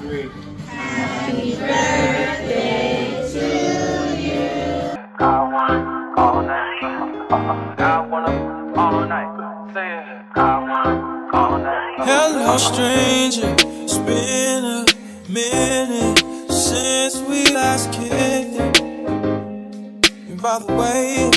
3. Happy birthday to you. I want all night. I want all night. Say it. I want all night. Hello, stranger. It's been a minute since we last kicked it. And by the way,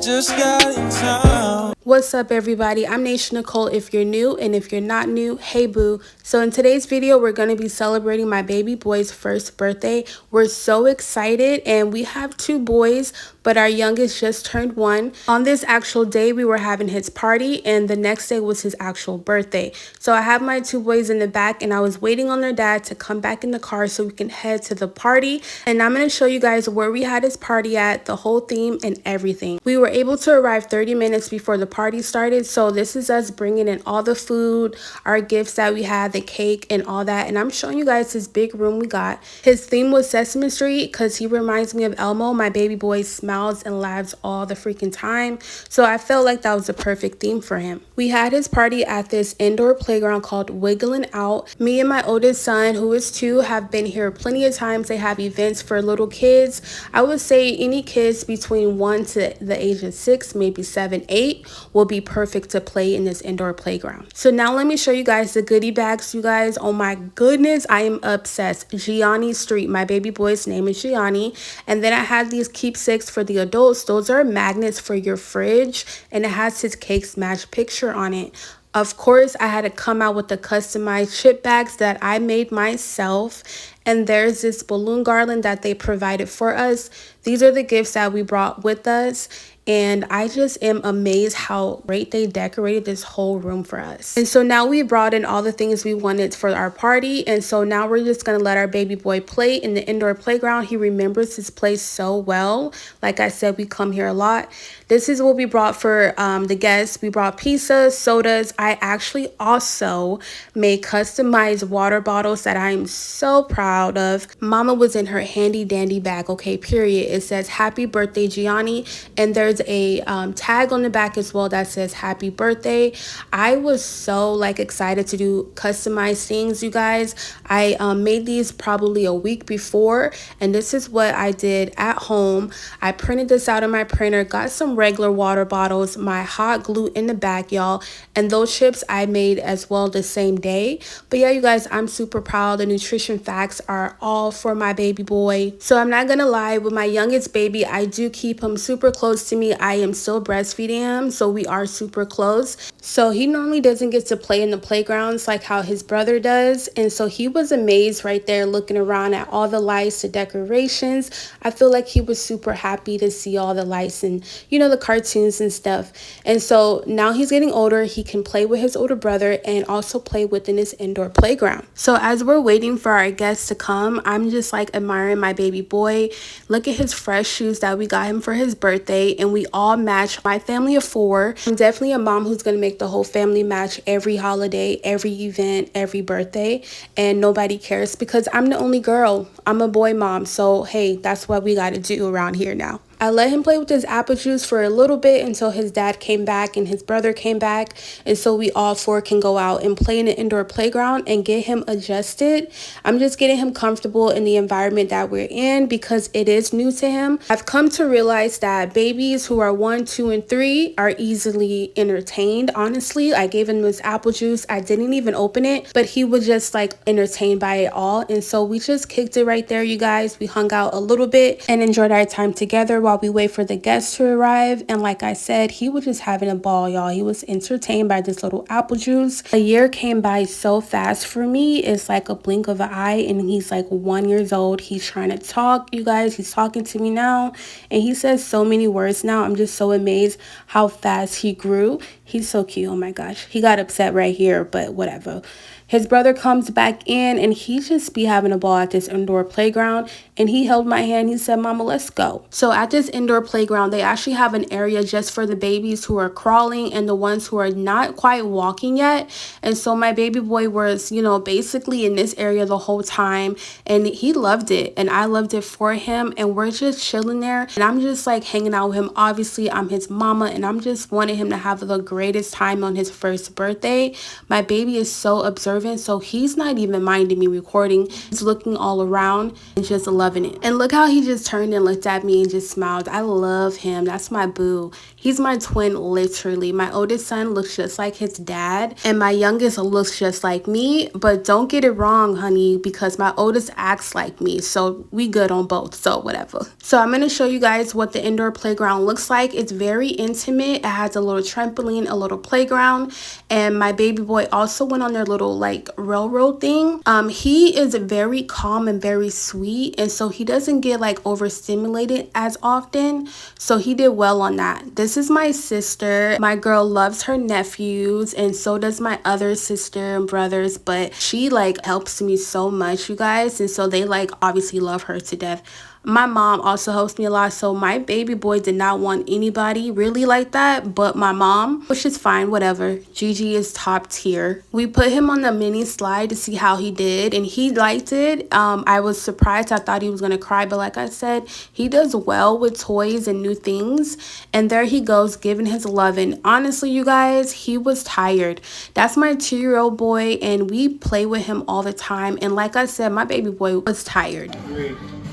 just got in town. What's up, everybody? I'm Nation Nicole if you're new, and if you're not new, hey boo. So in today's video, we're going to be celebrating my baby boy's first birthday. We're so excited, and we have 2 boys, but our youngest just turned 1. On this actual day, we were having his party, and the next day was his actual birthday. So I have my 2 boys in the back, and I was waiting on their dad to come back in the car so we can head to the party. And I'm going to show you guys where we had his party at, the whole theme, and everything. We were able to arrive 30 minutes before the party started, so this is us bringing in all the food, our gifts that we had, the cake and all that. And I'm showing you guys this big room we got. His theme was Sesame Street because he reminds me of Elmo. My baby boy smiles and laughs all the freaking time, so I felt like that was a perfect theme for him. We had his party at this indoor playground called Wigglin out. Me and my oldest son, who is 2, have been here plenty of times. They have events for little kids. I would say any kids between 1 to the age of 6, maybe 7, 8 will be perfect to play in this indoor playground. So now let me show you guys the goodie bags, you guys. Oh my goodness, I am obsessed. Gianni Street, my baby boy's name is Gianni. And then I had these keepsakes for the adults. Those are magnets for your fridge, and it has his Cake Smash picture on it. Of course, I had to come out with the customized chip bags that I made myself. And there's this balloon garland that they provided for us. These are the gifts that we brought with us. And I just am amazed how great they decorated this whole room for us. And so now we brought in all the things we wanted for our party. And so now we're just going to let our baby boy play in the indoor playground. He remembers his place so well. Like I said, we come here a lot. This is what we brought for the guests. We brought pizzas, sodas. I actually also made customized water bottles that I am so proud of. Mama was in her handy dandy bag, okay, period. It says happy birthday, Gianni. And there's a tag on the back as well that says happy birthday. I was so excited to do customized things, you guys. I made these probably a week before, and this is what I did at home. I printed this out in my printer, got some regular water bottles, my hot glue in the back, y'all, and those chips I made as well the same day. But yeah, you guys, I'm super proud. The nutrition facts are all for my baby boy. So I'm not gonna lie, with my youngest baby, I do keep him super close to me. I am still breastfeeding him, so we are super close. So he normally doesn't get to play in the playgrounds like how his brother does. And so he was amazed right there looking around at all the lights, the decorations. I feel like he was super happy to see all the lights and, you know, the cartoons and stuff. And so now he's getting older. He can play with his older brother and also play within his indoor playground. So as we're waiting for our guests to come, I'm just admiring my baby boy. Look at his fresh shoes that we got him for his birthday, and we all match. My family of 4. I'm definitely a mom who's gonna make the whole family match every holiday, every event, every birthday, and nobody cares because I'm the only girl. I'm a boy mom, so hey, that's what we gotta do around here now. I let him play with his apple juice for a little bit until his dad came back and his brother came back. And so we all 4 can go out and play in the indoor playground and get him adjusted. I'm just getting him comfortable in the environment that we're in because it is new to him. I've come to realize that babies who are 1, 2, and 3 are easily entertained. Honestly, I gave him this apple juice. I didn't even open it, but he was just entertained by it all. And so we just kicked it right there, you guys. We hung out a little bit and enjoyed our time together while we wait for the guests to arrive. And like I said, he was just having a ball, y'all. He was entertained by this little apple juice. A year came by so fast for me. It's like a blink of an eye, and he's 1 year old. He's trying to talk, you guys. He's talking to me now, and he says so many words now. I'm just so amazed how fast he grew. He's so cute. Oh my gosh. He got upset right here, but whatever. His brother comes back in, and he just be having a ball at this indoor playground. And he held my hand. He said, "Mama, let's go." So at this indoor playground, they actually have an area just for the babies who are crawling and the ones who are not quite walking yet. And so my baby boy was, you know, basically in this area the whole time. And he loved it. And I loved it for him. And we're just chilling there. And I'm just hanging out with him. Obviously, I'm his mama. And I'm just wanting him to have the greatest time on his first birthday. My baby is so observant observant, so he's not even minding me recording. He's looking all around and just loving it. And look how he just turned and looked at me and just smiled. I love him. That's my boo. He's my twin, literally. My oldest son looks just like his dad, and my youngest looks just like me. But don't get it wrong, honey, because my oldest acts like me, so we good on both, so whatever. So I'm going to show you guys what the indoor playground looks like. It's very intimate. It has a little trampoline, a little playground, and my baby boy also went on their little like railroad thing. He is very calm and very sweet, and so he doesn't get like overstimulated as often, so he did well on that. This is my sister. My girl loves her nephews, and so does my other sister and brothers, but she like helps me so much, you guys, and so they like obviously love her to death. My mom also helps me a lot, so my baby boy did not want anybody really like that but my mom, which is fine, whatever. Gigi is top tier. We put him on the mini slide to see how he did, and he liked it. I was surprised. I thought he was gonna cry, but like I said, he does well with toys and new things. And there he goes, giving his love. And honestly, you guys, he was tired. That's my 2-year-old boy, and we play with him all the time. And like I said, my baby boy was tired.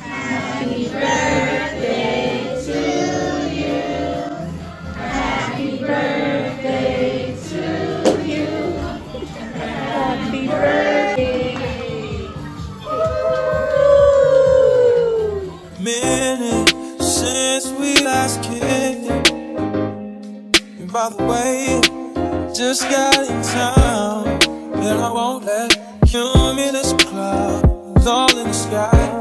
Happy birthday to you. Happy birthday to you. Happy birthday. Minute since we last kicked it. And by the way, just got in town, and I won't let cumulus clouds all in the sky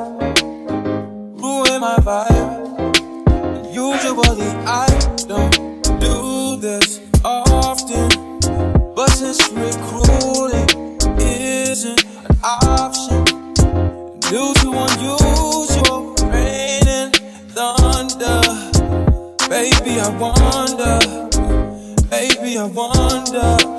ruin my vibe. And usually I don't do this often, but since recruiting isn't an option due to unusual rain and thunder, baby I wonder,